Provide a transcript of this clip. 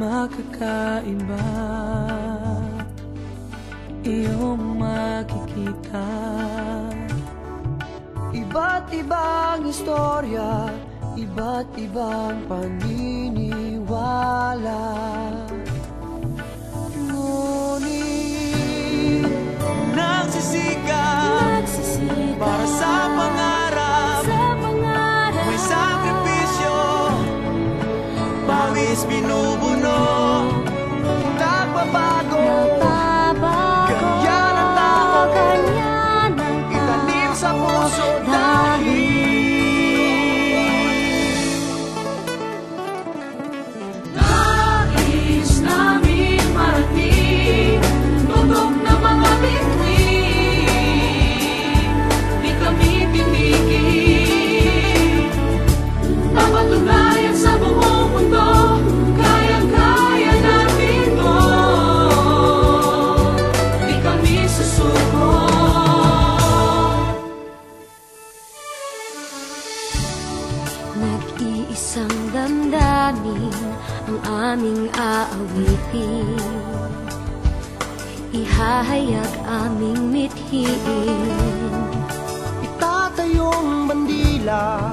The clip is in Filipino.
makakaiba, iyong makikita. Iba't ibang istorya, iba't ibang paniniwala. Ngunit nagsisikap para sa pangarap, may sakripisyo, pawis binubuno, nagbabago. Ganyan ang tao, itanim sa puso dahil nais namin marating tutok na mga bituin, di kami tinigil, papatunayan sa buong mundo, kayang-kaya natin to, di kami susuko. Nag-iisang damdamin ang aming aawitin, ihahayag aming mithiin. itatayong bandila